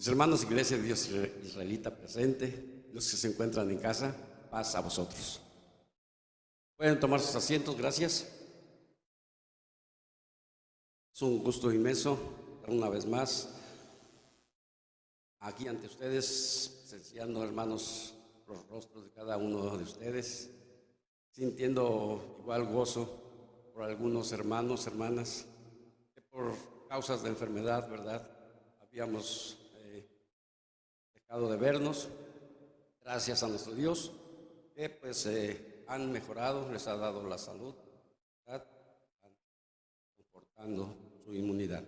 Mis hermanos, Iglesia de Dios Israelita presente, los que se encuentran en casa, paz a vosotros. Pueden tomar sus asientos, gracias. Es un gusto inmenso estar una vez más aquí ante ustedes, presenciando, hermanos, los rostros de cada uno de ustedes, sintiendo igual gozo por algunos hermanos, hermanas, que por causas de enfermedad, ¿verdad? Habíamos dejado de vernos. Gracias a nuestro Dios, que pues han mejorado, les ha dado la salud, ¿verdad? Están comportando su inmunidad.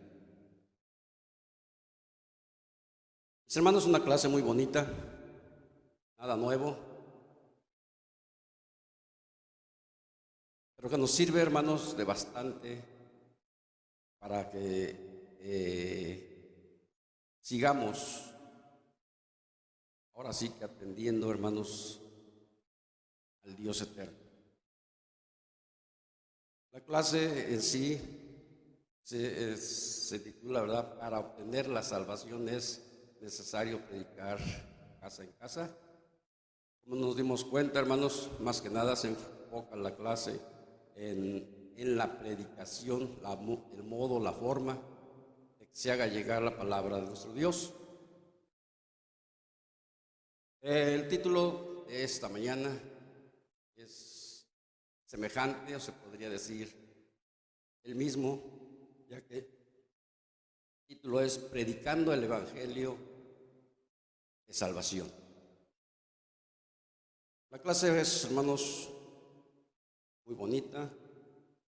Mis hermanos, una clase muy bonita, nada nuevo, pero que nos sirve, hermanos, de bastante para que sigamos, ahora sí que atendiendo, hermanos, al Dios eterno. La clase en sí se titula, ¿verdad? Para obtener la salvación es necesario predicar casa en casa. Como nos dimos cuenta, hermanos, más que nada se enfoca la clase en la predicación, el modo, la forma de que se haga llegar la palabra de nuestro Dios. El título de esta mañana es semejante, o se podría decir el mismo, ya que el título es Predicando el Evangelio de Salvación. La clase es, hermanos, muy bonita,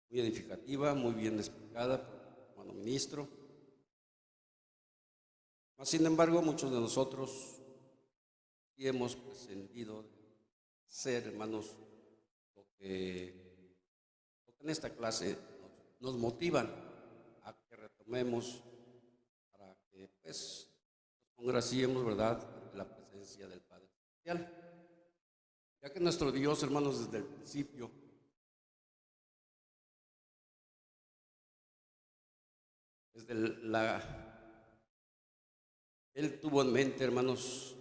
muy edificativa, muy bien explicada por el hermano ministro. Mas, sin embargo, muchos de nosotros sí hemos pretendido ser, hermanos, lo que en esta clase nos motivan a que retomemos para que pues nos congraciemos, ¿verdad?, ante la presencia del Padre Celestial. Ya que nuestro Dios, hermanos, desde el principio Él tuvo en mente, hermanos,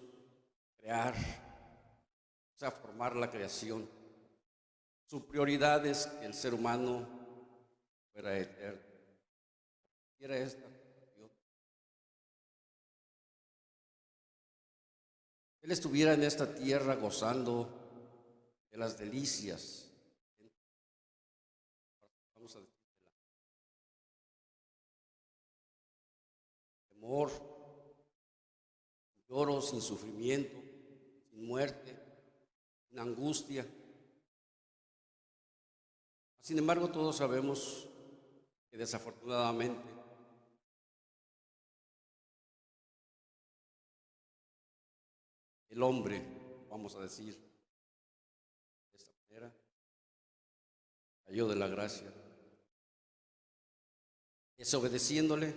crear, o sea, formar la creación. Su prioridad es que el ser humano fuera eterno. Y era esta cuestión. Él estuviera en esta tierra gozando de las delicias, vamos a decir, del temor, sin lloro, sin sufrimiento, sin muerte, sin angustia. Sin embargo, todos sabemos que desafortunadamente el hombre, vamos a decir de esta manera, cayó de la gracia, desobedeciéndole,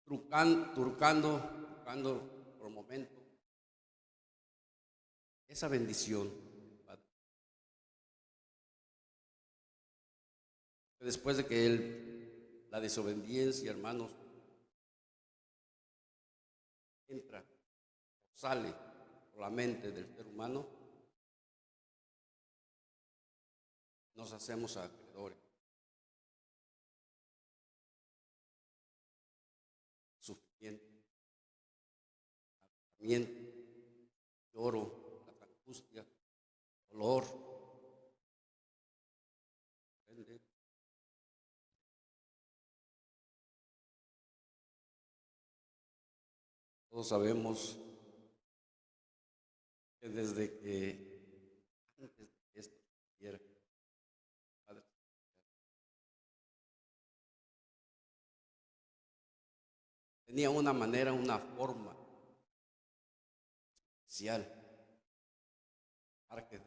trucando por momento esa bendición, Padre. Después de que la desobediencia, hermanos, entra o sale por la mente del ser humano, nos hacemos acreedores. Sufrimiento, agotamiento, lloro, angustia, dolor. Todos sabemos que desde que antes de que esto sucediera, Padre, tenía una manera, una forma especial para que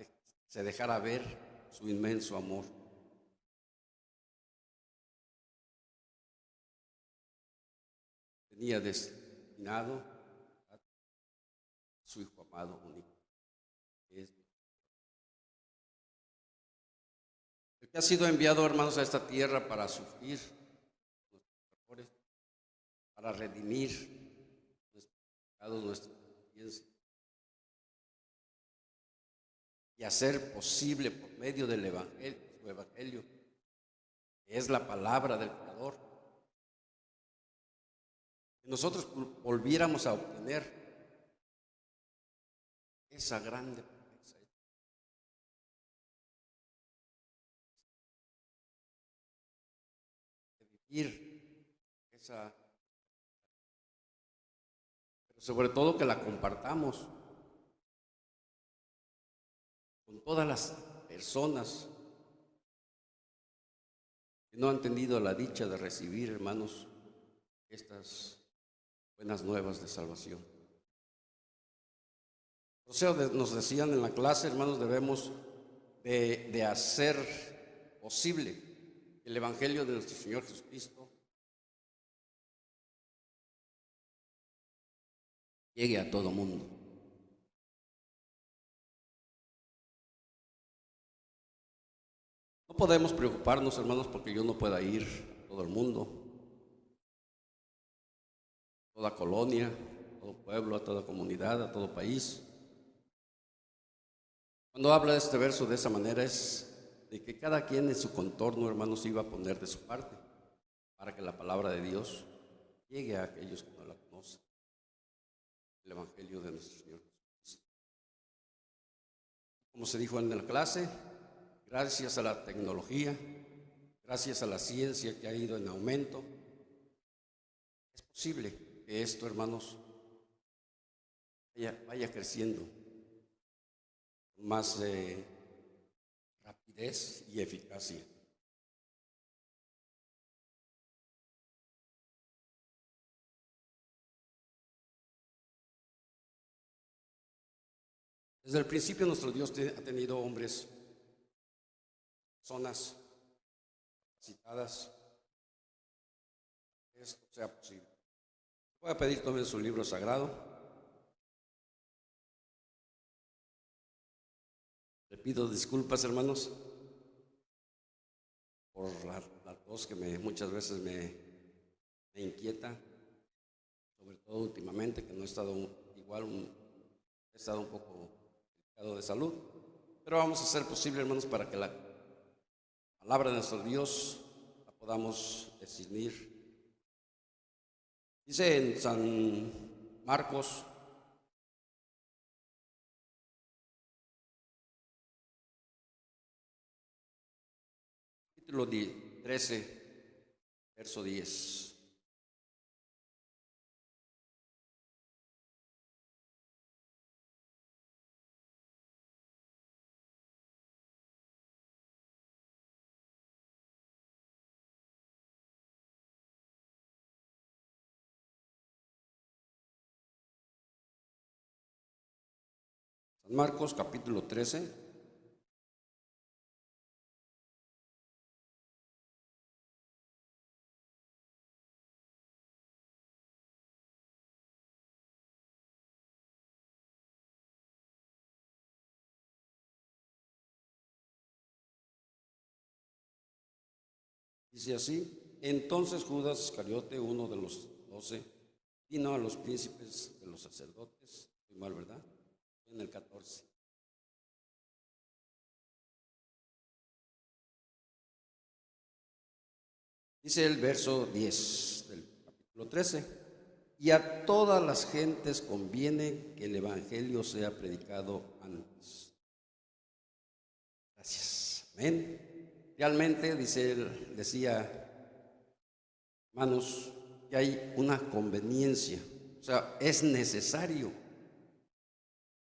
se dejara ver su inmenso amor. Tenía destinado a su Hijo amado único, que es el que ha sido enviado, hermanos, a esta tierra para sufrir nuestros errores, para redimir nuestros pecados, nuestra conciencia, y hacer posible por medio del Evangelio, su Evangelio, que es la palabra del Creador, que nosotros volviéramos a obtener esa grande promesa, de vivir esa, pero sobre todo que la compartamos con todas las personas que no han tenido la dicha de recibir, hermanos, estas buenas nuevas de salvación. O sea, nos decían en la clase, hermanos, debemos de hacer posible el Evangelio de nuestro Señor Jesucristo llegue a todo mundo. No podemos preocuparnos, hermanos, porque yo no pueda ir a todo el mundo, a toda colonia, a todo pueblo, a toda comunidad, a todo país. Cuando habla de este verso de esa manera es de que cada quien en su contorno, hermanos, iba a poner de su parte para que la palabra de Dios llegue a aquellos que no la conocen, el Evangelio de nuestro Señor Jesucristo. Como se dijo en la clase, gracias a la tecnología, gracias a la ciencia que ha ido en aumento, es posible que esto, hermanos, vaya creciendo con más rapidez y eficacia. Desde el principio nuestro Dios ha tenido hombres, personas capacitadas, que esto sea posible. Voy a pedir tomen su libro sagrado. Le pido disculpas, hermanos, por la tos que muchas veces me inquieta, sobre todo últimamente, que no he estado igual, he estado un poco delicado de salud, pero vamos a hacer posible, hermanos, para que la palabra de nuestro Dios la podamos discernir. Dice en San Marcos, capítulo 13, verso 10. San Marcos, capítulo 13. Dice así: entonces Judas Iscariote, uno de los 12, vino a los príncipes de los sacerdotes. Estoy mal, ¿verdad? En el 14. Dice el verso 10 del capítulo 13: y a todas las gentes conviene que el Evangelio sea predicado antes. Gracias. Amén. Realmente, decía, hermanos, que hay una conveniencia, o sea, es necesario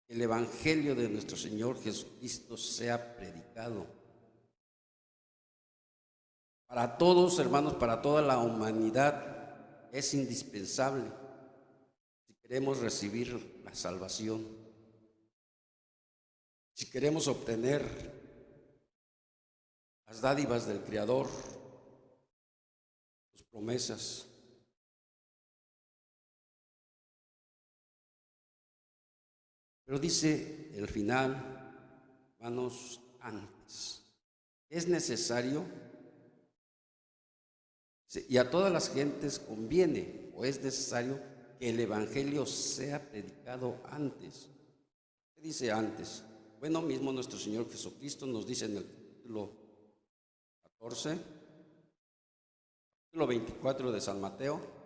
que el Evangelio de nuestro Señor Jesucristo sea predicado para todos, hermanos, para toda la humanidad. Es indispensable si queremos recibir la salvación, si queremos obtener las dádivas del Creador, sus promesas. Pero dice el final, hermanos, antes. Es necesario Y a todas las gentes conviene o es necesario que el Evangelio sea predicado antes. ¿Qué dice antes? Bueno, mismo nuestro Señor Jesucristo nos dice en el capítulo 14, capítulo 24 de San Mateo.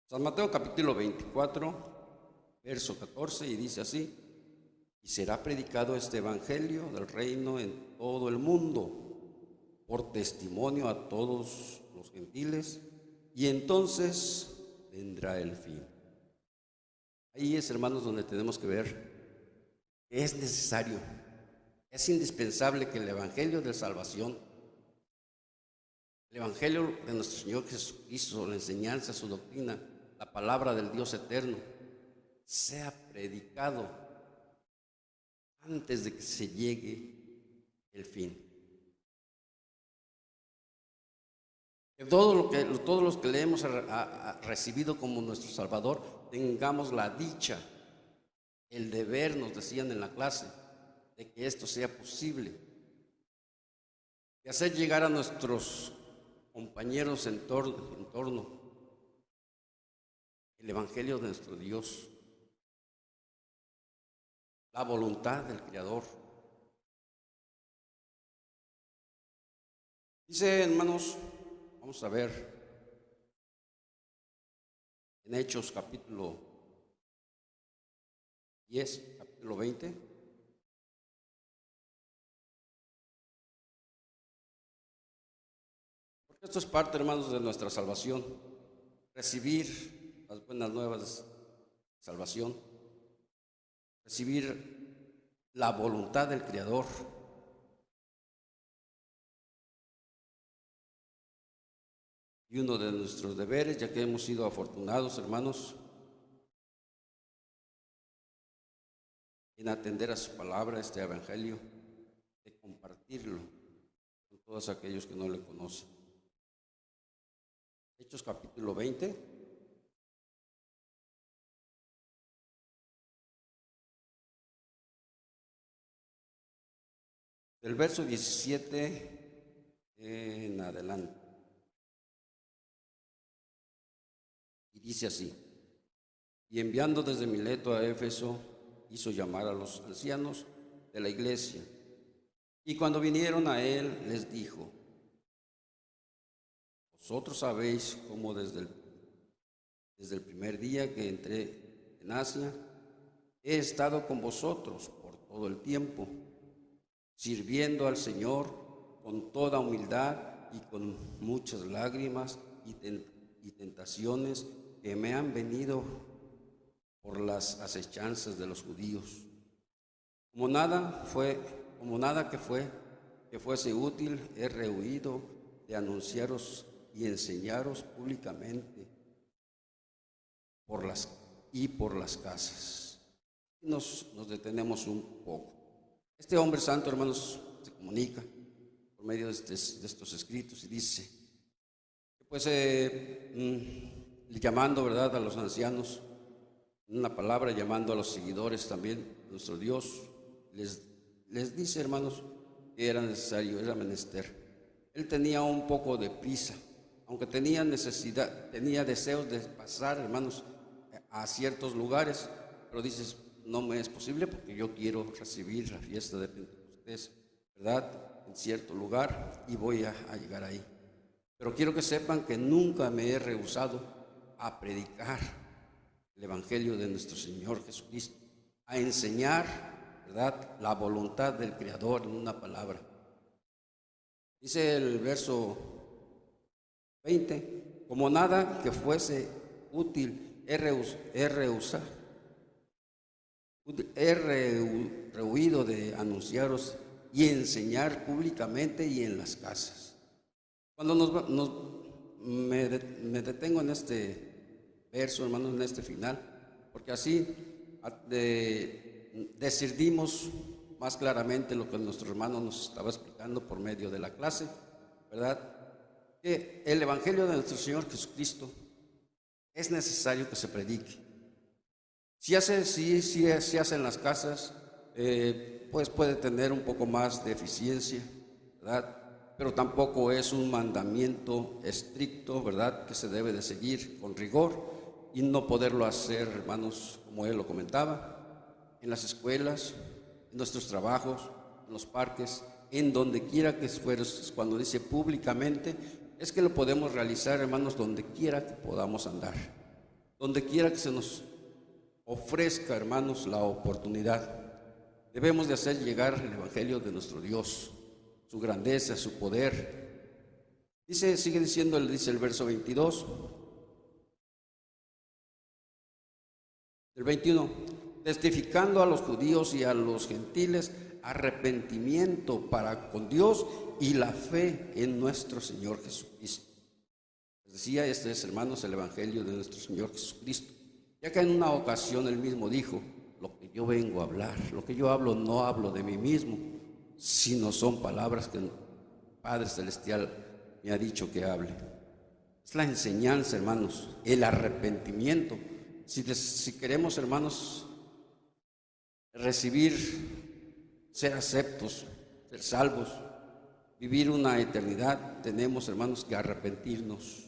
San Mateo capítulo 24, verso 14, y dice así: y será predicado este evangelio del reino en todo el mundo, por testimonio a todos los gentiles, y entonces vendrá el fin. Ahí es, hermanos, donde tenemos que ver que es necesario, es indispensable que el evangelio de salvación, el evangelio de nuestro Señor Jesucristo, la enseñanza, su doctrina, la palabra del Dios eterno, sea predicado antes de que se llegue el fin. Que todos los que le hemos recibido como nuestro Salvador tengamos la dicha, el deber, nos decían en la clase, de que esto sea posible, de hacer llegar a nuestros compañeros en torno el evangelio de nuestro Dios, la voluntad del Creador. Dice, hermanos, vamos a ver en Hechos capítulo 10, capítulo 20. Porque esto es parte, hermanos, de nuestra salvación. Recibir las buenas nuevas de salvación. Recibir la voluntad del Creador. Y uno de nuestros deberes, ya que hemos sido afortunados, hermanos, en atender a su palabra, este evangelio, de compartirlo con todos aquellos que no le conocen. Hechos capítulo 20. Del verso 17 en adelante. Y dice así: y enviando desde Mileto a Éfeso, hizo llamar a los ancianos de la iglesia. Y cuando vinieron a él, les dijo: vosotros sabéis cómo desde el primer día que entré en Asia, he estado con vosotros por todo el tiempo, sirviendo al Señor con toda humildad y con muchas lágrimas y tentaciones que me han venido por las acechanzas de los judíos. Como nada que fuese útil, he rehuido de anunciaros y enseñaros públicamente por las casas. Nos detenemos un poco. Este hombre santo, hermanos, se comunica por medio de estos escritos y dice, pues llamando, ¿verdad?, a los ancianos, una palabra, llamando a los seguidores también, nuestro Dios, les dice, hermanos, que era necesario, era menester. Él tenía un poco de prisa, aunque tenía necesidad, tenía deseos de pasar, hermanos, a ciertos lugares, pero dices, no me es posible porque yo quiero recibir la fiesta de Pentecostés, ¿verdad?, en cierto lugar, y voy a llegar ahí. Pero quiero que sepan que nunca me he rehusado a predicar el evangelio de nuestro Señor Jesucristo, a enseñar, ¿verdad?, la voluntad del Creador en una palabra. Dice el verso 20, como nada que fuese útil, he rehuido de anunciaros y enseñar públicamente y en las casas. Cuando me detengo en este verso, hermanos, en este final, porque así decidimos más claramente lo que nuestro hermano nos estaba explicando por medio de la clase, ¿verdad? Que el Evangelio de nuestro Señor Jesucristo es necesario que se predique. Si se hace en las casas, pues puede tener un poco más de eficiencia, ¿verdad? Pero tampoco es un mandamiento estricto, ¿verdad?, que se debe de seguir con rigor y no poderlo hacer, hermanos, como él lo comentaba, en las escuelas, en nuestros trabajos, en los parques, en donde quiera que fueres. Cuando dice públicamente, es que lo podemos realizar, hermanos, donde quiera que podamos andar, donde quiera que se nos ofrezca, hermanos, la oportunidad. Debemos de hacer llegar el Evangelio de nuestro Dios, su grandeza, su poder. Sigue diciendo, dice el verso 22, el 21, testificando a los judíos y a los gentiles arrepentimiento para con Dios y la fe en nuestro Señor Jesucristo. Les decía, este es, hermanos, el Evangelio de nuestro Señor Jesucristo. Ya que en una ocasión él mismo dijo, lo que yo vengo a hablar, lo que yo hablo no hablo de mí mismo, sino son palabras que el Padre Celestial me ha dicho que hable. Es la enseñanza, hermanos, el arrepentimiento. Si queremos, hermanos, recibir, ser aceptos, ser salvos, vivir una eternidad, tenemos, hermanos, que arrepentirnos.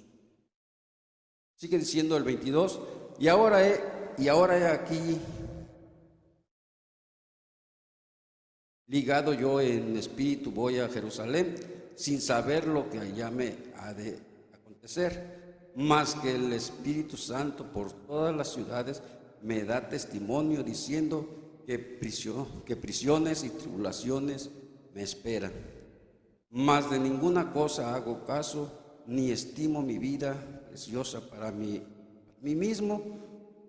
Sigue diciendo el 22, y ahora he aquí ligado yo en espíritu voy a Jerusalén, sin saber lo que allá me ha de acontecer, más que el Espíritu Santo por todas las ciudades me da testimonio diciendo que prisiones y tribulaciones me esperan. Mas de ninguna cosa hago caso, ni estimo mi vida preciosa para mí mismo,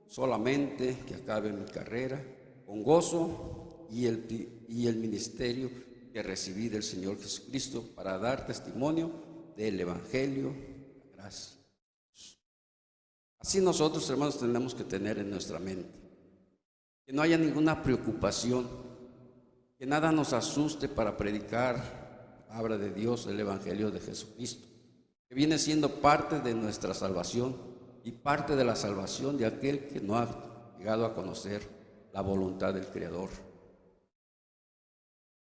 solamente que acabe mi carrera con gozo y el ministerio que recibí del Señor Jesucristo para dar testimonio del Evangelio de la gracia. Así nosotros, hermanos, tenemos que tener en nuestra mente que no haya ninguna preocupación, que nada nos asuste para predicar la palabra de Dios, el Evangelio de Jesucristo, que viene siendo parte de nuestra salvación y parte de la salvación de aquel que no ha llegado a conocer la voluntad del Creador.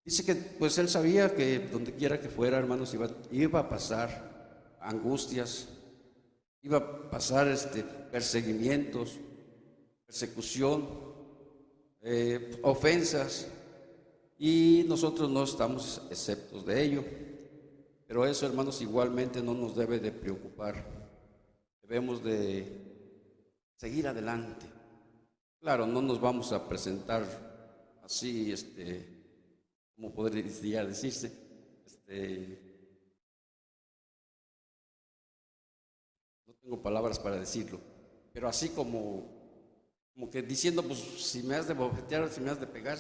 Dice que pues él sabía que donde quiera que fuera, hermanos, iba a pasar angustias, iba a pasar perseguimientos, persecución, ofensas, y nosotros no estamos exentos de ello. Pero eso, hermanos, igualmente no nos debe de preocupar. Debemos de seguir adelante. Claro, no nos vamos a presentar así, como podría decirse, no tengo palabras para decirlo, pero así como que diciendo, pues si me has de bofetear, si me has de pegar,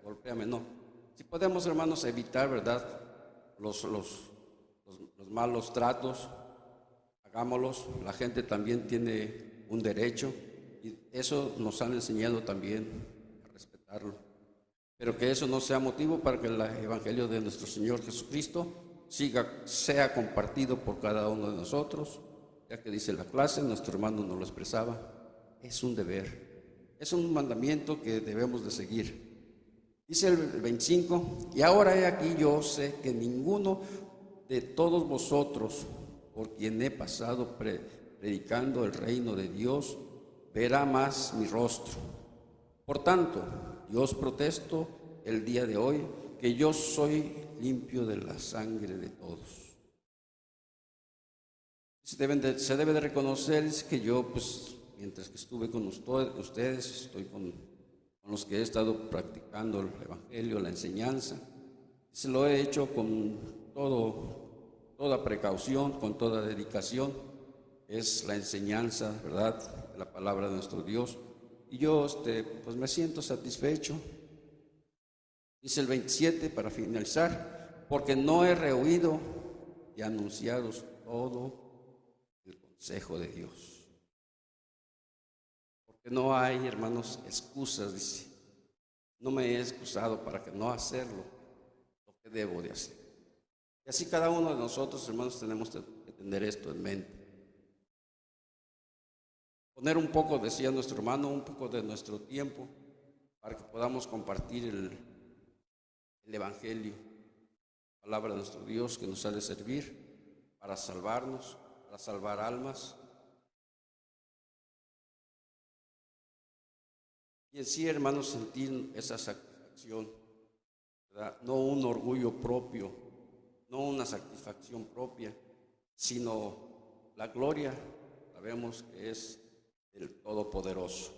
golpéame, no. Si podemos, hermanos, evitar, ¿verdad?, los malos tratos, hagámoslos. La gente también tiene un derecho y eso nos han enseñado también a respetarlo. Pero que eso no sea motivo para que el Evangelio de nuestro Señor Jesucristo sea compartido por cada uno de nosotros, ya que dice la clase, nuestro hermano nos lo expresaba, es un deber, es un mandamiento que debemos de seguir. Dice el 25, y ahora he aquí yo sé que ninguno de todos vosotros, por quien he pasado predicando el reino de Dios, verá más mi rostro. Por tanto, yo os protesto el día de hoy que yo soy limpio de la sangre de todos. Se debe de reconocer que yo, pues, mientras que estuve con ustedes, estoy con los que he estado practicando el Evangelio, la enseñanza. Se lo he hecho con toda precaución, con toda dedicación. Es la enseñanza, ¿verdad?, de la palabra de nuestro Dios. Y yo, pues me siento satisfecho. Dice el 27, para finalizar, porque no he rehuido de anunciaros todo el consejo de Dios. Porque no hay, hermanos, excusas, dice. no me he excusado para que no hacerlo lo que debo de hacer. Y así cada uno de nosotros, hermanos, tenemos que tener esto en mente. Poner un poco, decía nuestro hermano, un poco de nuestro tiempo para que podamos compartir el Evangelio, la palabra de nuestro Dios que nos ha de servir para salvarnos, para salvar almas. Y en sí, hermanos, sentir esa satisfacción, ¿verdad? No un orgullo propio, no una satisfacción propia, sino la gloria, sabemos que es del Todopoderoso.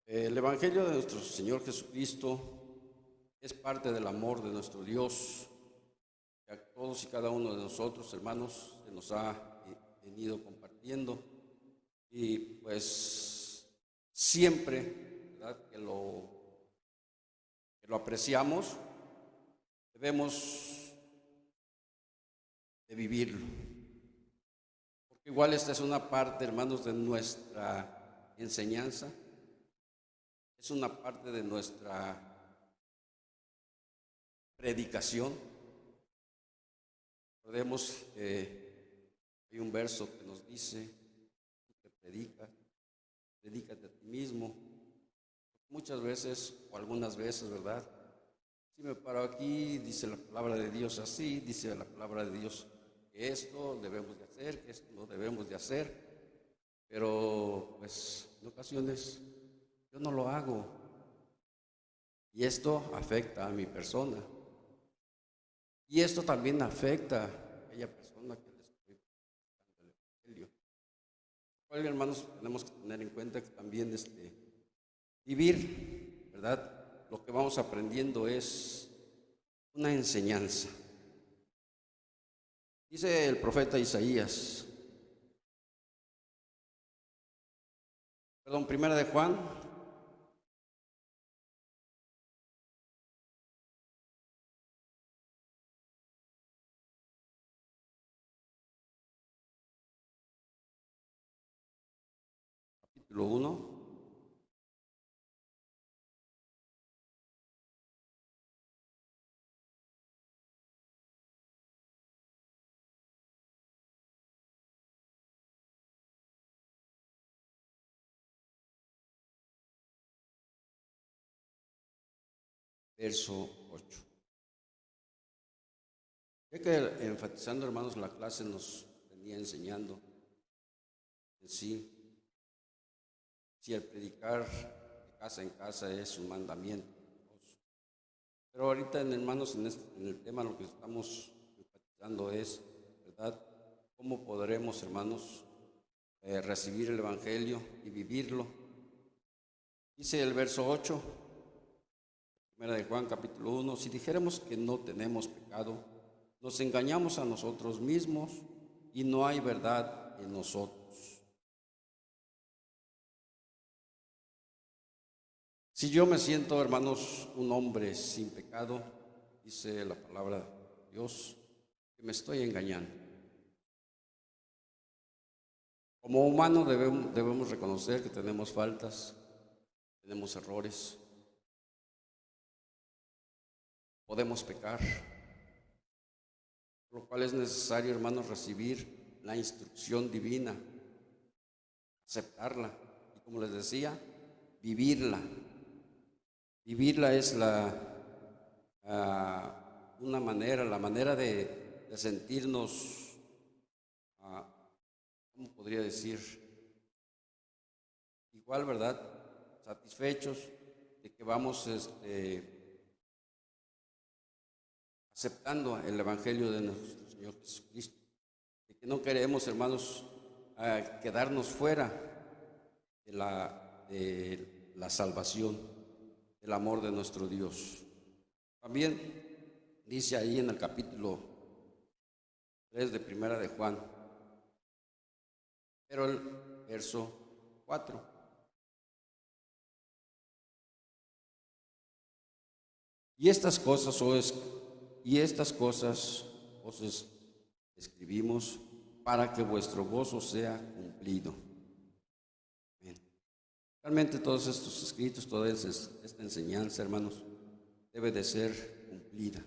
El Evangelio de nuestro Señor Jesucristo es parte del amor de nuestro Dios, que a todos y cada uno de nosotros, hermanos, se nos ha venido compartiendo. Y pues siempre, ¿verdad?, que lo apreciamos, debemos de vivirlo. Porque igual esta es una parte, hermanos, de nuestra enseñanza, es una parte de nuestra predicación. Recordemos que hay un verso que nos dice: tú que predicas, predícate a ti mismo. Muchas veces, o algunas veces, ¿verdad?, si me paro aquí, dice la palabra de Dios así, dice la palabra de Dios que esto debemos de hacer, que esto no debemos de hacer, pero pues en ocasiones yo no lo hago, y esto afecta a mi persona, y esto también afecta a aquella persona que le estoy predicando el Evangelio. Por hermanos, tenemos que tener en cuenta que también vivir, ¿verdad?, lo que vamos aprendiendo es una enseñanza. Dice el profeta Isaías, primera de Juan, capítulo 1. Verso 8. Ya que enfatizando, hermanos, la clase nos venía enseñando en sí, si el predicar de casa en casa es un mandamiento. Pero ahorita, hermanos, en el tema lo que estamos enfatizando es, ¿verdad?, cómo podremos, hermanos, recibir el Evangelio y vivirlo. Dice el verso 8, primera de Juan, capítulo 1, si dijéramos que no tenemos pecado, nos engañamos a nosotros mismos y no hay verdad en nosotros. Si yo me siento, hermanos, un hombre sin pecado, dice la palabra de Dios, que me estoy engañando. Como humano debemos reconocer que tenemos faltas, tenemos errores, podemos pecar, por lo cual es necesario, hermanos, recibir la instrucción divina, aceptarla y, como les decía, vivirla. Vivirla es una manera, la manera de sentirnos, ¿cómo podría decir? Igual, ¿verdad?, satisfechos de que vamos aceptando el Evangelio de nuestro Señor Jesucristo, de que no queremos, hermanos, quedarnos fuera de la salvación, del amor de nuestro Dios. También dice ahí en el capítulo 3 de primera de Juan, pero el verso 4. Y estas cosas os escribimos para que vuestro gozo sea cumplido. Bien. Realmente todos estos escritos, toda esta enseñanza, hermanos, debe de ser cumplida.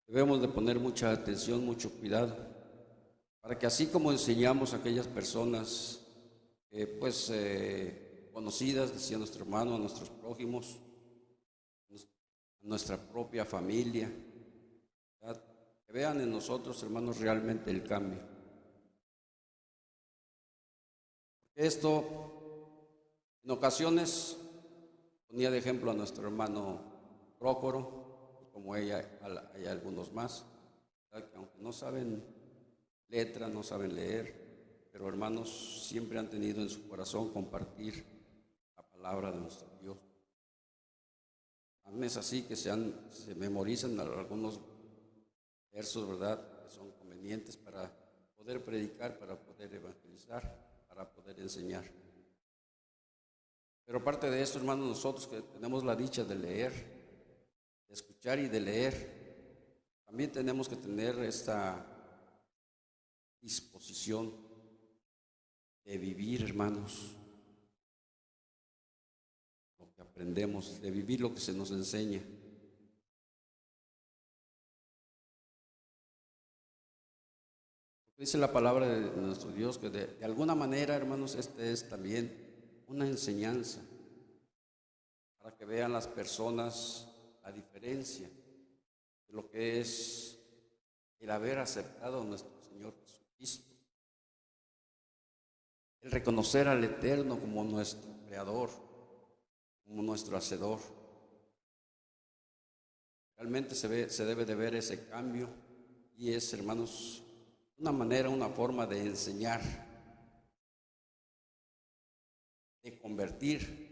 Debemos de poner mucha atención, mucho cuidado, para que así como enseñamos a aquellas personas, conocidas, decía nuestro hermano, a nuestros prójimos, a nuestra propia familia, ¿verdad? Que vean en nosotros, hermanos, realmente el cambio. Esto, en ocasiones, ponía de ejemplo a nuestro hermano Prócoro, como ella, hay algunos más, ¿verdad? Que aunque no saben letra, no saben leer, pero hermanos, siempre han tenido en su corazón compartir la palabra de nuestro Dios. Es así que se memorizan algunos versos, ¿verdad?, que son convenientes para poder predicar, para poder evangelizar, para poder enseñar. Pero aparte de esto, hermanos, nosotros que tenemos la dicha de leer, de escuchar y de leer, también tenemos que tener esta disposición de vivir, hermanos, lo que aprendemos, de vivir lo que se nos enseña. Dice la palabra de nuestro Dios que de alguna manera, hermanos, este es también una enseñanza para que vean las personas la diferencia de lo que es el haber aceptado a nuestro Señor Jesucristo, el reconocer al Eterno como nuestro Creador, como nuestro Hacedor. Realmente se debe de ver ese cambio y es, hermanos, una manera, una forma de enseñar, de convertir,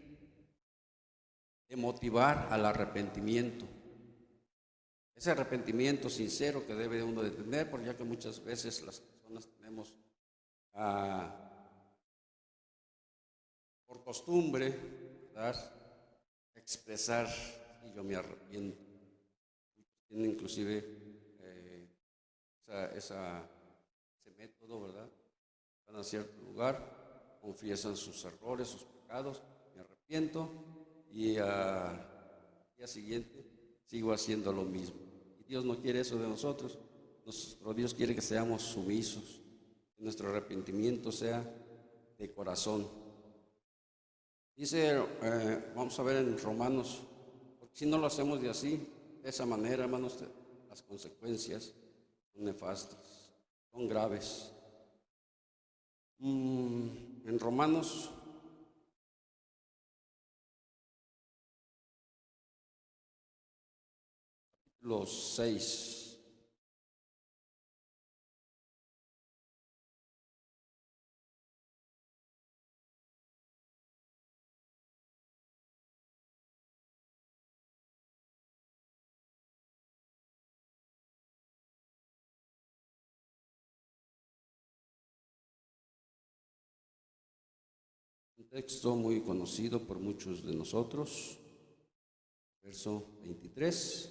de motivar al arrepentimiento. Ese arrepentimiento sincero que debe uno de tener, porque ya que muchas veces las personas tenemos por costumbre, ¿verdad?, expresar y yo me arrepiento. Tienen inclusive ese método, ¿verdad? Van a cierto lugar, confiesan sus errores, sus pecados, me arrepiento y al día siguiente sigo haciendo lo mismo. Y Dios no quiere eso de nosotros. Nuestro Dios quiere que seamos sumisos, que nuestro arrepentimiento sea de corazón. Dice, vamos a ver en Romanos, porque si no lo hacemos de esa manera, hermanos, las consecuencias son nefastas, son graves. En Romanos, los 6. Un texto muy conocido por muchos de nosotros, verso 23,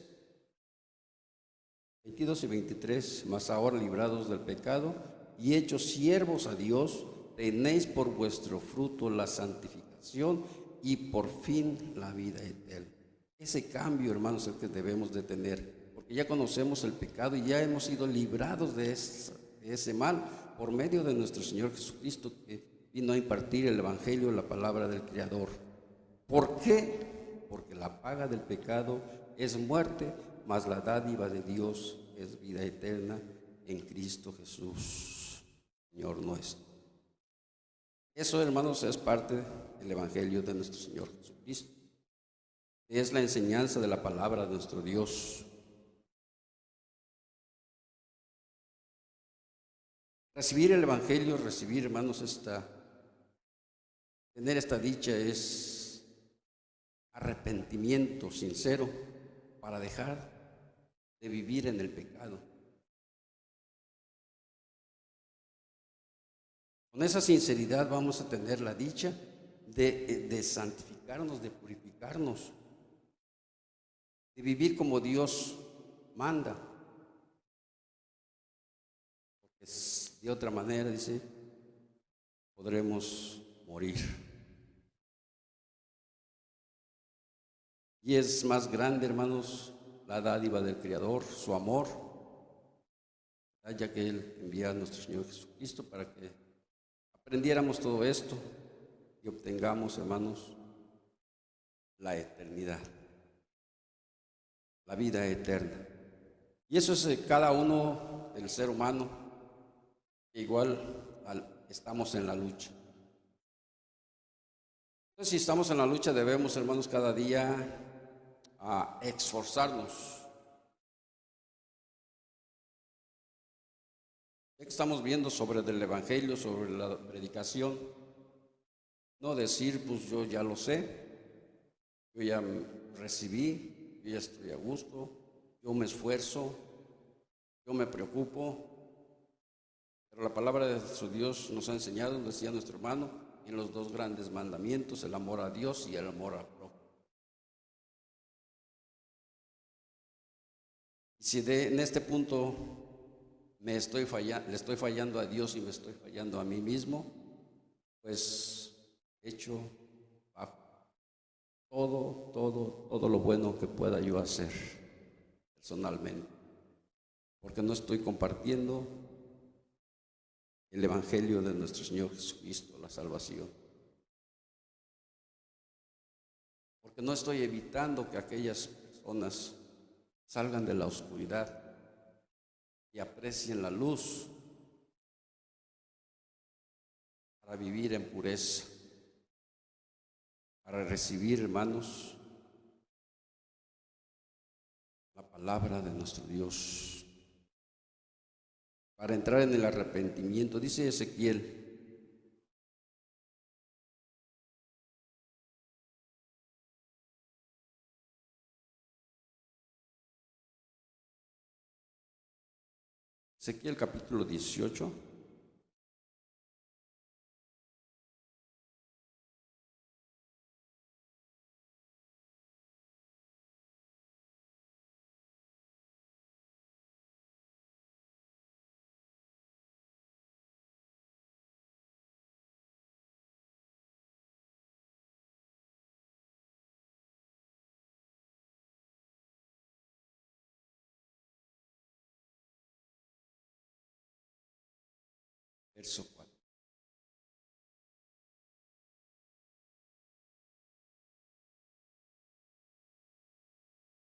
22 y 23, mas ahora librados del pecado y hechos siervos a Dios, tenéis por vuestro fruto la santificación y por fin la vida eterna. Ese cambio, hermanos, es el que debemos de tener, porque ya conocemos el pecado y ya hemos sido librados de ese mal por medio de nuestro Señor Jesucristo, que vino a impartir el Evangelio, la palabra del Creador. ¿Por qué? Porque la paga del pecado es muerte, mas la dádiva de Dios es vida eterna en Cristo Jesús, Señor nuestro. Eso, hermanos, es parte del Evangelio de nuestro Señor Jesucristo. Es la enseñanza de la palabra de nuestro Dios. Recibir el Evangelio, recibir, hermanos, tener esta dicha es arrepentimiento sincero para dejar de vivir en el pecado. Con esa sinceridad vamos a tener la dicha de santificarnos, de purificarnos, de vivir como Dios manda. Porque de otra manera, dice, podremos morir. Y es más grande, hermanos, la dádiva del Creador, su amor, ya que Él envía a nuestro Señor Jesucristo para que aprendiéramos todo esto y obtengamos, hermanos, la eternidad, la vida eterna. Y eso es cada uno del ser humano, igual estamos en la lucha. Entonces, si estamos en la lucha, debemos, hermanos, cada día esforzarnos. Ya que estamos viendo sobre el Evangelio, sobre la predicación, no decir, pues yo ya lo sé, yo ya recibí, yo ya estoy a gusto, yo me esfuerzo, yo me preocupo. Pero la palabra de nuestro Dios nos ha enseñado, decía nuestro hermano, en los dos grandes mandamientos, el amor a Dios y el amor al prójimo. Y si en este punto le estoy fallando a Dios y me estoy fallando a mí mismo, pues echo bajo todo lo bueno que pueda yo hacer personalmente, porque no estoy compartiendo el Evangelio de nuestro Señor Jesucristo, la salvación. Porque no estoy evitando que aquellas personas salgan de la oscuridad y aprecien la luz para vivir en pureza, para recibir, hermanos, la palabra de nuestro Dios, para entrar en el arrepentimiento. Dice Ezequiel, capítulo 18, verso 4.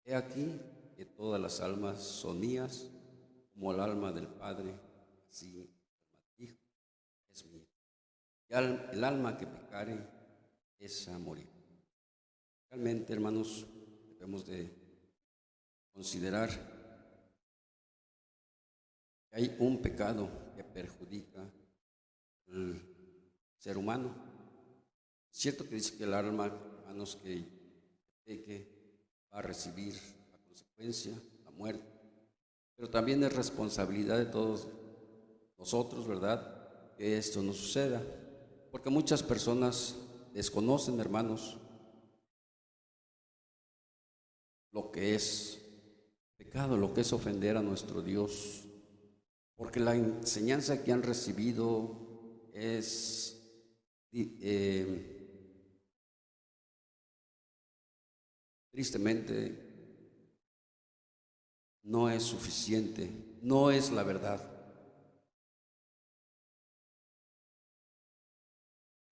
He aquí que todas las almas son mías, como el alma del Padre, así el alma del Hijo es mía. Y el alma que pecare, esa morirá. Realmente, hermanos, debemos de considerar que hay un pecado que perjudica al ser humano. Es cierto que dice que el alma, hermanos, que peque va a recibir la consecuencia, la muerte, pero también es responsabilidad de todos nosotros, ¿verdad?, que esto no suceda, porque muchas personas desconocen, hermanos, lo que es pecado, lo que es ofender a nuestro Dios, porque la enseñanza que han recibido es tristemente no es suficiente, no es la verdad.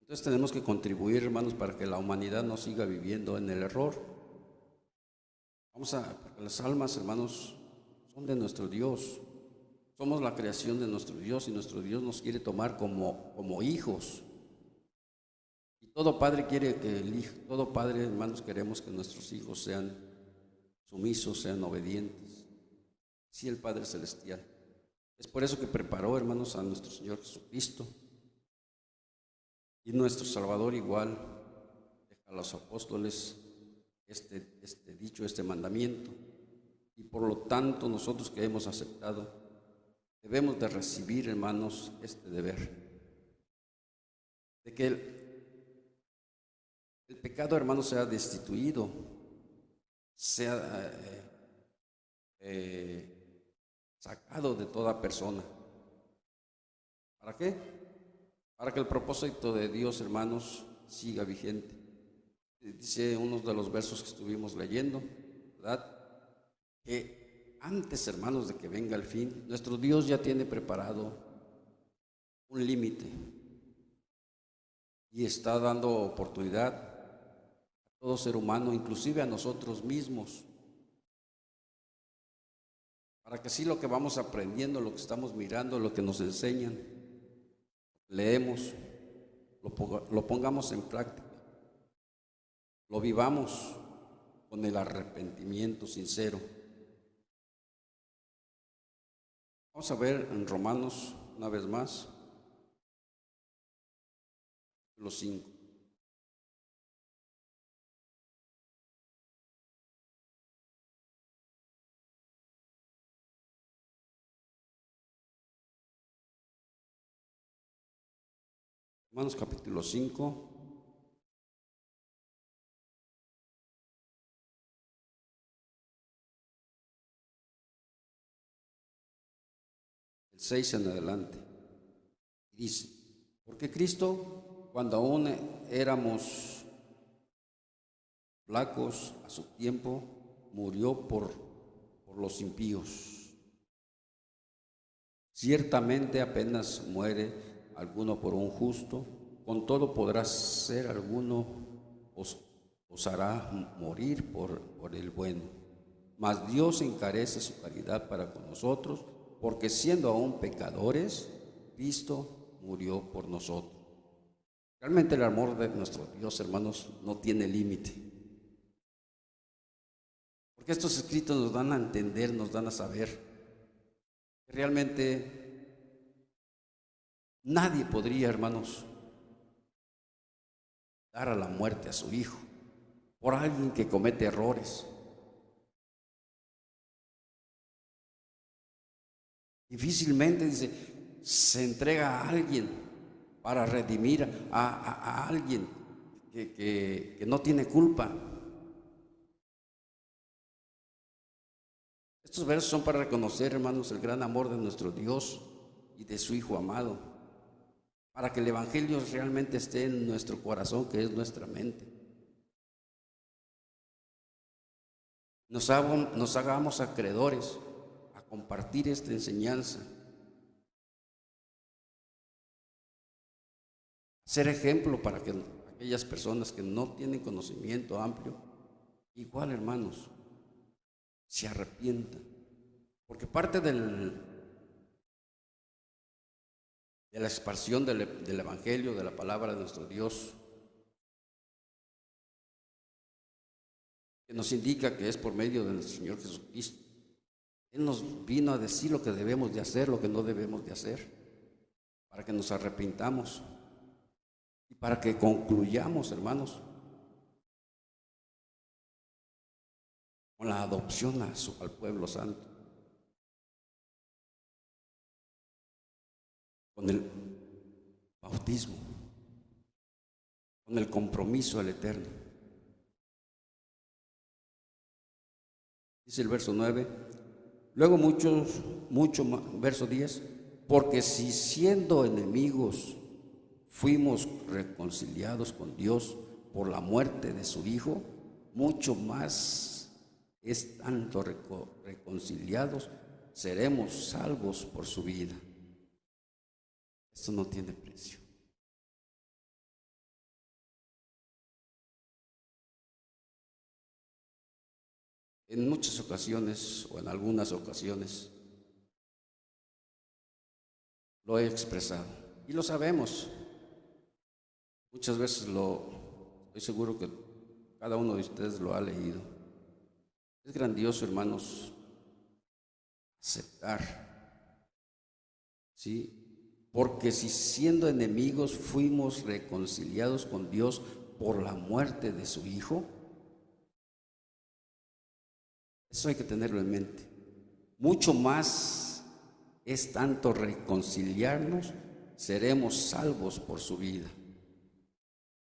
Entonces tenemos que contribuir, hermanos, para que la humanidad no siga viviendo en el error. Porque las almas, hermanos, son de nuestro Dios. Somos la creación de nuestro Dios y nuestro Dios nos quiere tomar como hijos. Y todo padre quiere todo padre, hermanos, queremos que nuestros hijos sean sumisos, sean obedientes. Sí, el Padre Celestial. Es por eso que preparó, hermanos, a nuestro Señor Jesucristo. Y nuestro Salvador igual deja a los apóstoles este dicho, este mandamiento. Y por lo tanto nosotros que hemos aceptado, debemos de recibir, hermanos, este deber. De que el pecado, hermanos, sea destituido, sea sacado de toda persona. ¿Para qué? Para que el propósito de Dios, hermanos, siga vigente. Dice uno de los versos que estuvimos leyendo, ¿verdad? Que antes, hermanos, de que venga el fin, nuestro Dios ya tiene preparado un límite y está dando oportunidad a todo ser humano, inclusive a nosotros mismos, para que así lo que vamos aprendiendo, lo que estamos mirando, lo que nos enseñan, leemos, lo pongamos en práctica, lo vivamos con el arrepentimiento sincero. Vamos a ver en Romanos una vez más, los 5. Romanos capítulo 5, el 6 en adelante. Dice, porque Cristo, cuando aún éramos flacos a su tiempo, murió por los impíos. Ciertamente apenas muere alguno por un justo, con todo podrá ser alguno os hará morir por el bueno. Mas Dios encarece su caridad para con nosotros, porque siendo aún pecadores, Cristo murió por nosotros. Realmente el amor de nuestro Dios, hermanos, no tiene límite. Porque estos escritos nos dan a entender, nos dan a saber que realmente nadie podría, hermanos, dar a la muerte a su hijo por alguien que comete errores. Difícilmente, dice, se entrega a alguien para redimir a alguien que no tiene culpa. Estos versos son para reconocer, hermanos, el gran amor de nuestro Dios y de su Hijo amado, para que el Evangelio realmente esté en nuestro corazón, que es nuestra mente. Nos hagamos acreedores a compartir esta enseñanza, ser ejemplo para que aquellas personas que no tienen conocimiento amplio, igual, hermanos, se arrepientan. Porque parte de la expansión del Evangelio, de la palabra de nuestro Dios, que nos indica que es por medio de nuestro Señor Jesucristo. Él nos vino a decir lo que debemos de hacer, lo que no debemos de hacer, para que nos arrepintamos y para que concluyamos, hermanos, con la adopción al pueblo santo, con el bautismo, con el compromiso al Eterno. Dice el verso 9, luego verso 10, porque si siendo enemigos fuimos reconciliados con Dios por la muerte de su Hijo, mucho más estando reconciliados, seremos salvos por su vida. Esto no tiene precio. En muchas ocasiones, o en algunas ocasiones, lo he expresado y lo sabemos. Muchas veces estoy seguro que cada uno de ustedes lo ha leído. Es grandioso, hermanos, aceptar, ¿sí? Porque si siendo enemigos fuimos reconciliados con Dios por la muerte de su Hijo, eso hay que tenerlo en mente. Mucho más es tanto reconciliarnos, seremos salvos por su vida.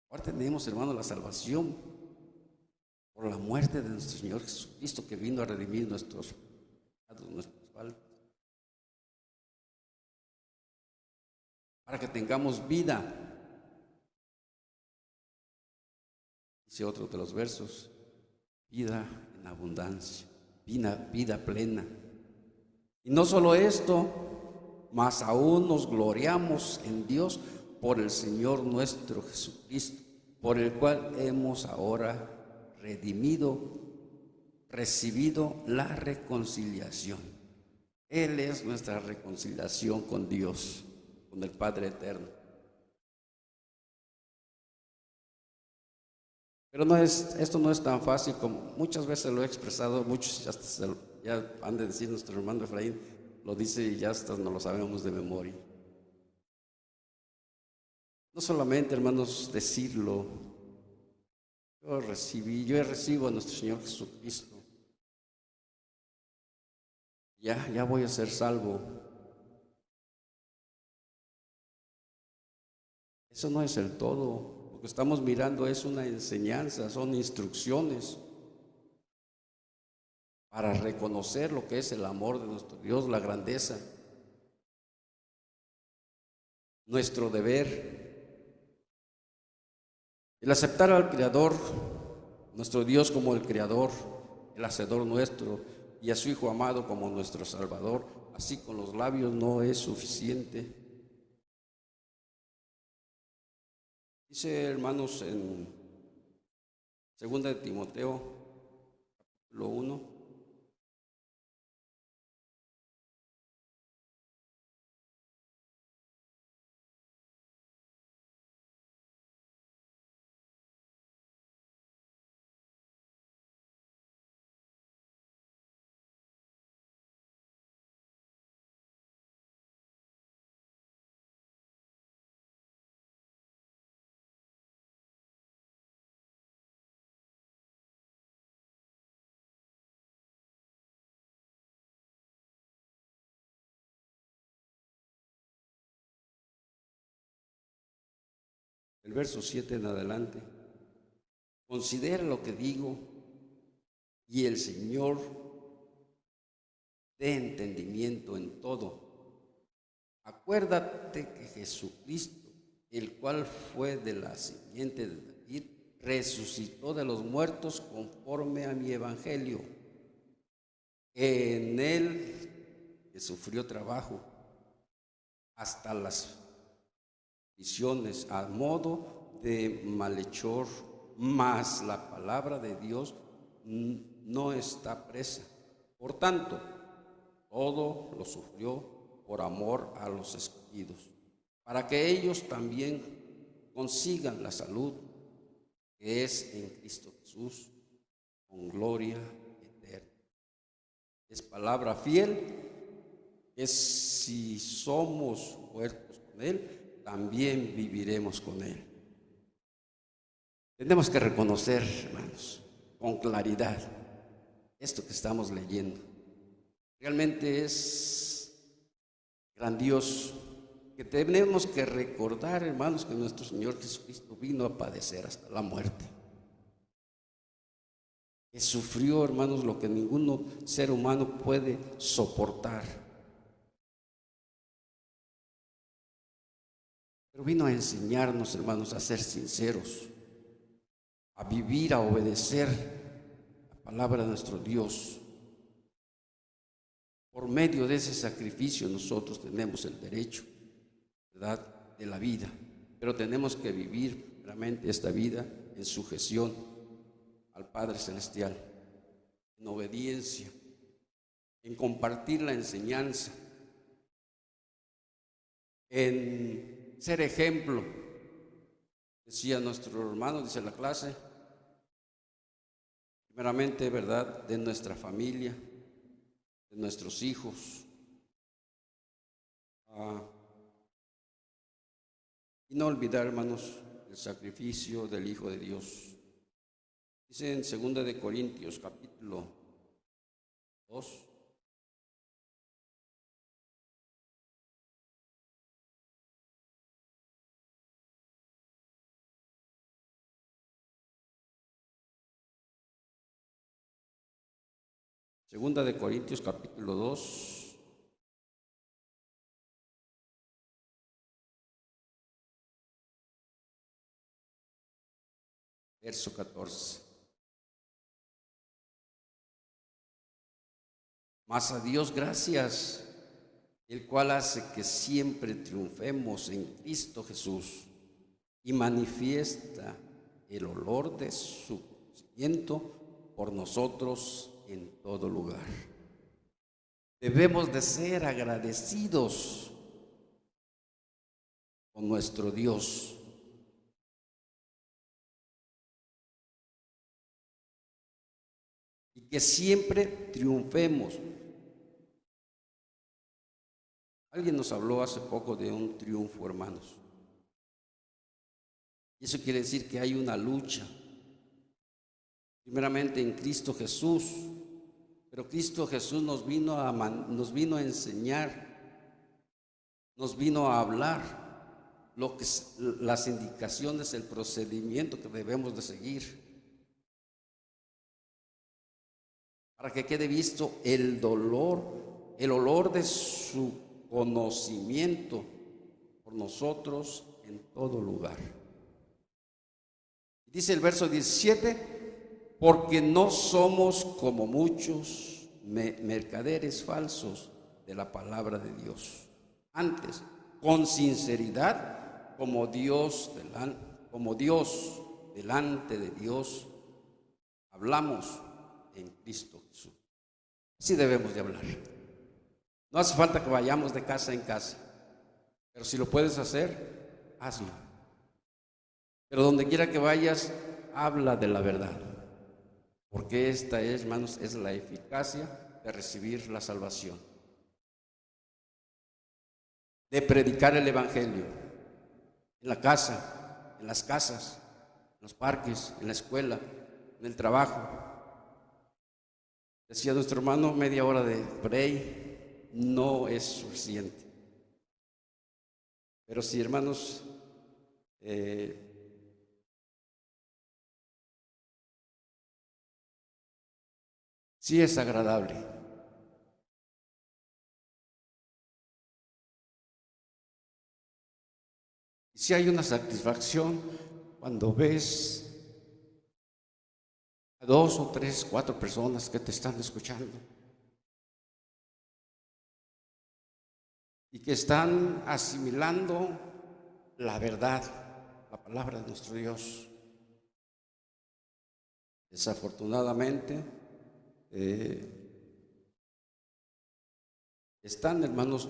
Ahora tenemos, hermanos, la salvación por la muerte de nuestro Señor Jesucristo, que vino a redimir nuestros pecados, nuestras faltas, para que tengamos vida. dice otro de los versos, vida en abundancia, vida plena. Y no solo esto, mas aún nos gloriamos en Dios por el Señor nuestro Jesucristo, por el cual hemos ahora recibido la reconciliación. Él es nuestra reconciliación con Dios, con el Padre eterno. Pero esto no es tan fácil como muchas veces lo he expresado, muchos ya han de decir, nuestro hermano Efraín lo dice y ya hasta no lo sabemos de memoria. No solamente, hermanos, decirlo, yo recibo a nuestro Señor Jesucristo. Ya voy a ser salvo. Eso no es el todo. Lo que estamos mirando es una enseñanza, son instrucciones para reconocer lo que es el amor de nuestro Dios, la grandeza, nuestro deber, el aceptar al Creador, nuestro Dios como el Creador, el Hacedor nuestro, y a su Hijo amado como nuestro Salvador, así con los labios no es suficiente. Dice, hermanos, en 2 de Timoteo, capítulo 1, el verso 7 en adelante. Considera lo que digo y el Señor dé entendimiento en todo. Acuérdate que Jesucristo, el cual fue de la simiente de David, resucitó de los muertos conforme a mi evangelio. En él que sufrió trabajo hasta las visiones a modo de malhechor, mas la palabra de Dios no está presa. Por tanto, todo lo sufrió por amor a los escogidos, para que ellos también consigan la salud que es en Cristo Jesús, con gloria eterna. Es palabra fiel, que si somos muertos con Él, también viviremos con Él. Tenemos que reconocer, hermanos, con claridad esto que estamos leyendo. Realmente es grandioso, que tenemos que recordar, hermanos, que nuestro Señor Jesucristo vino a padecer hasta la muerte, que sufrió, hermanos, lo que ningún ser humano puede soportar, pero vino a enseñarnos, hermanos, a ser sinceros, a vivir, a obedecer la palabra de nuestro Dios. Por medio de ese sacrificio nosotros tenemos el derecho, ¿verdad?, de la vida, pero tenemos que vivir realmente esta vida en sujeción al Padre Celestial, en obediencia, en compartir la enseñanza, en ser ejemplo. Decía nuestro hermano, dice la clase, primeramente, ¿verdad?, de nuestra familia, de nuestros hijos, y no olvidar, hermanos, el sacrificio del Hijo de Dios. Dice en 2 de Corintios, capítulo 2, Segunda de Corintios capítulo 2, verso 14. Mas a Dios gracias, el cual hace que siempre triunfemos en Cristo Jesús y manifiesta el olor de su conocimiento por nosotros en todo lugar. Debemos de ser agradecidos con nuestro Dios. Y que siempre triunfemos. Alguien nos habló hace poco de un triunfo, hermanos. Y eso quiere decir que hay una lucha. Primeramente en Cristo Jesús. Pero Cristo Jesús nos vino a enseñar, nos vino a hablar las indicaciones, el procedimiento que debemos de seguir. Para que quede visto el olor de su conocimiento por nosotros en todo lugar. Dice el verso 17, porque no somos como muchos mercaderes falsos de la palabra de Dios. Antes, con sinceridad, como Dios delante de Dios, hablamos en Cristo Jesús. Así debemos de hablar. No hace falta que vayamos de casa en casa, pero si lo puedes hacer, hazlo. Pero donde quiera que vayas, habla de la verdad, porque esta es, hermanos, es la eficacia de recibir la salvación, de predicar el evangelio en la casa, en las casas, en los parques, en la escuela, en el trabajo. Decía nuestro hermano, media hora de pray no es suficiente. Pero sí, hermanos, sí es agradable. Y sí hay una satisfacción cuando ves a 2 o 3, 4 personas que te están escuchando y que están asimilando la verdad, la palabra de nuestro Dios. Desafortunadamente, están, hermanos,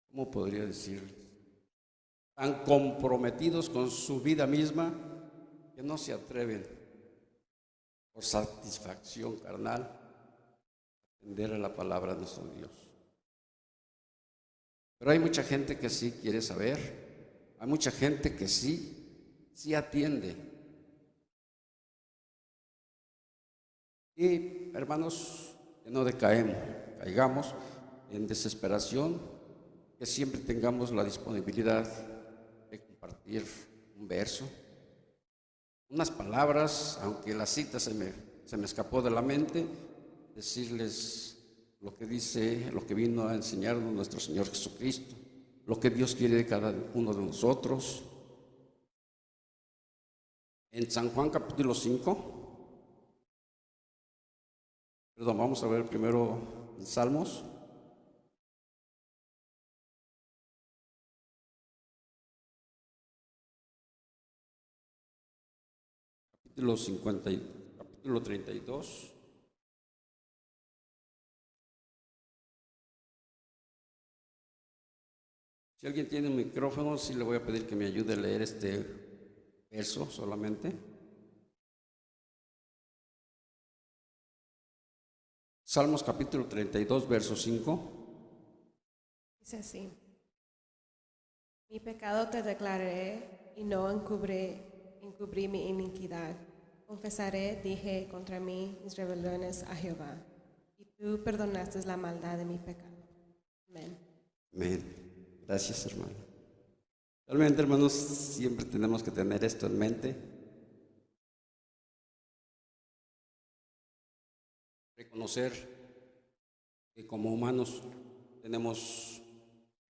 ¿cómo podría decirles? Tan comprometidos con su vida misma que no se atreven por satisfacción carnal a atender a la palabra de nuestro Dios. Pero hay mucha gente que sí quiere saber, hay mucha gente que sí atiende. Y hermanos, que no caigamos en desesperación, que siempre tengamos la disponibilidad de compartir un verso, unas palabras, aunque la cita se me escapó de la mente, decirles lo que dice, lo que vino a enseñarnos nuestro Señor Jesucristo, lo que Dios quiere de cada uno de nosotros. En San Juan capítulo 5, vamos a ver primero en Salmos. Capítulo 32. Si alguien tiene un micrófono, sí le voy a pedir que me ayude a leer este verso solamente. Salmos capítulo 32, verso 5. Dice así: mi pecado te declararé y no encubrí mi iniquidad. Confesaré, dije contra mí mis rebeliones a Jehová, y tú perdonaste la maldad de mi pecado. Amén. Amén. Gracias, hermano. Realmente, hermanos, siempre tenemos que tener esto en mente. Reconocer que como humanos tenemos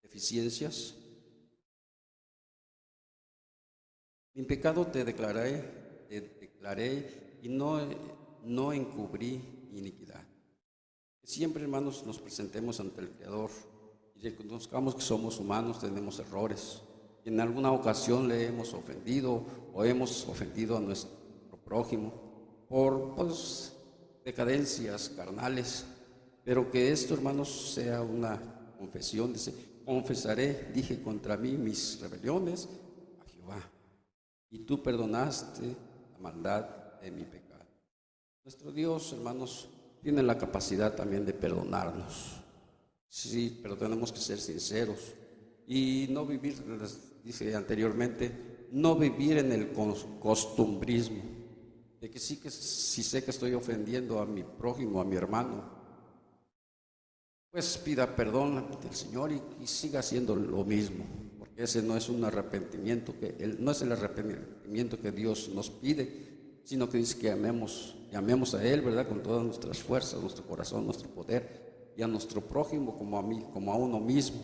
deficiencias, Mi pecado te declaré y no encubrí iniquidad. Que siempre, hermanos, nos presentemos ante el Creador y reconozcamos que somos humanos, tenemos errores. Y en alguna ocasión le hemos ofendido o hemos ofendido a nuestro prójimo por decadencias carnales. Pero que esto, hermanos, sea una confesión. Dice, confesaré, dije contra mí mis rebeliones a Jehová, y tú perdonaste la maldad de mi pecado. Nuestro Dios, hermanos, tiene la capacidad también de perdonarnos. Sí, pero tenemos que ser sinceros y no vivir, les dije anteriormente, no vivir en el costumbrismo, de que sí, que si sé que estoy ofendiendo a mi prójimo, a mi hermano, pues pida perdón del Señor y siga haciendo lo mismo, porque ese no es un arrepentimiento, no es el arrepentimiento que Dios nos pide, sino que dice que amemos a Él, ¿verdad? Con todas nuestras fuerzas, nuestro corazón, nuestro poder, y a nuestro prójimo como a mí, como a uno mismo.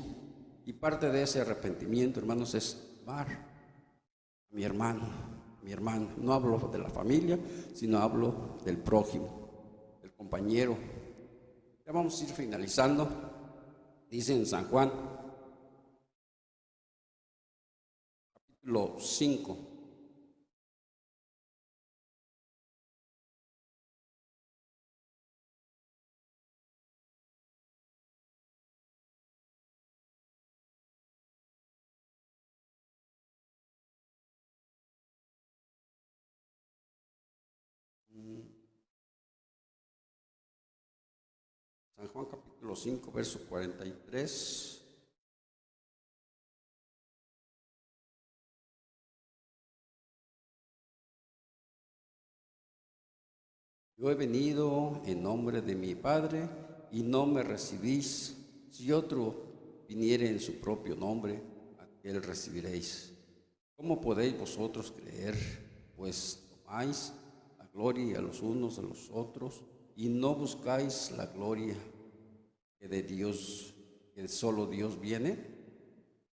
Y parte de ese arrepentimiento, hermanos, es amar a mi hermano, mi hermano. No hablo de la familia, sino hablo del prójimo, del compañero. Ya vamos a ir finalizando. Dice en San Juan, capítulo 5. San Juan capítulo 5, verso 43. Yo he venido en nombre de mi Padre y no me recibís. Si otro viniere en su propio nombre, aquel recibiréis. ¿Cómo podéis vosotros creer? Pues tomáis la gloria a los unos de los otros y no buscáis la gloria que de Dios, que solo Dios viene.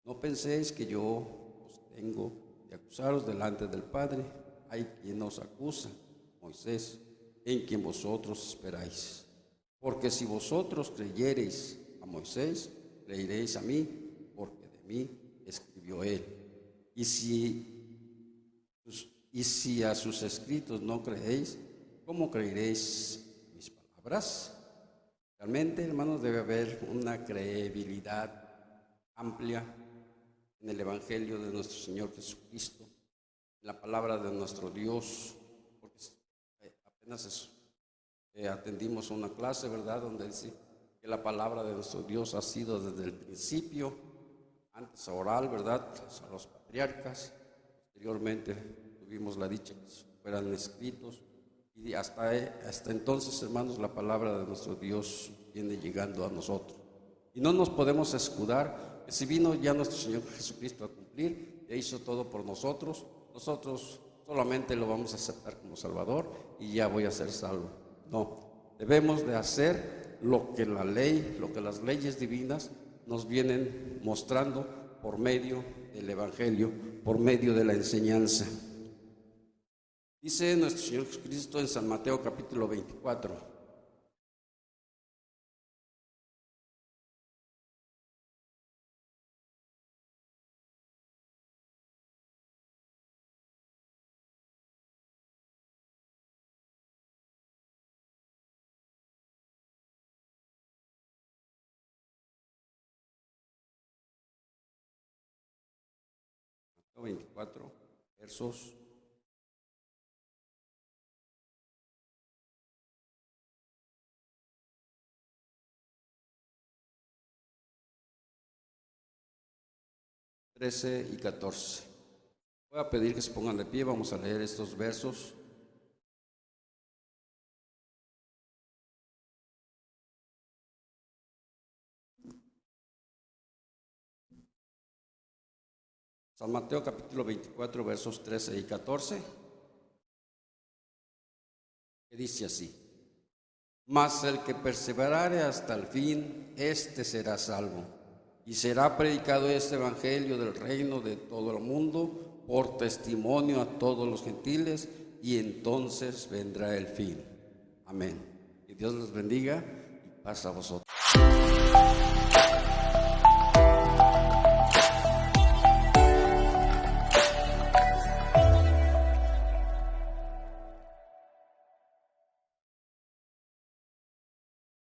No penséis que yo os tengo de acusaros delante del Padre. Hay quien os acusa, Moisés, en quien vosotros esperáis. Porque si vosotros creyereis a Moisés, creeréis a mí, porque de mí escribió él. Y si a sus escritos no creéis, ¿cómo creeréis mis palabras? Realmente, hermanos, debe haber una credibilidad amplia en el Evangelio de nuestro Señor Jesucristo, en la palabra de nuestro Dios, porque apenas atendimos una clase, ¿verdad?, donde dice que la palabra de nuestro Dios ha sido desde el principio, antes oral, ¿verdad?, a los patriarcas, posteriormente tuvimos la dicha que fueran escritos, y hasta entonces, hermanos, la palabra de nuestro Dios viene llegando a nosotros. Y no nos podemos escudar, que si vino ya nuestro Señor Jesucristo a cumplir, ya hizo todo por nosotros, nosotros solamente lo vamos a aceptar como Salvador y ya voy a ser salvo. No, debemos de hacer lo que la ley, lo que las leyes divinas nos vienen mostrando por medio del Evangelio, por medio de la enseñanza. Dice nuestro Señor Jesucristo en San Mateo capítulo 24. Mateo 24, versos 13 y 14. Voy a pedir que se pongan de pie, vamos a leer estos versos. San Mateo capítulo 24, versos 13 y 14, que dice así: Mas el que perseverare hasta el fin, éste será salvo. y será predicado este evangelio del reino de todo el mundo por testimonio a todos los gentiles, y entonces vendrá el fin. Amén. Que Dios los bendiga y paz a vosotros.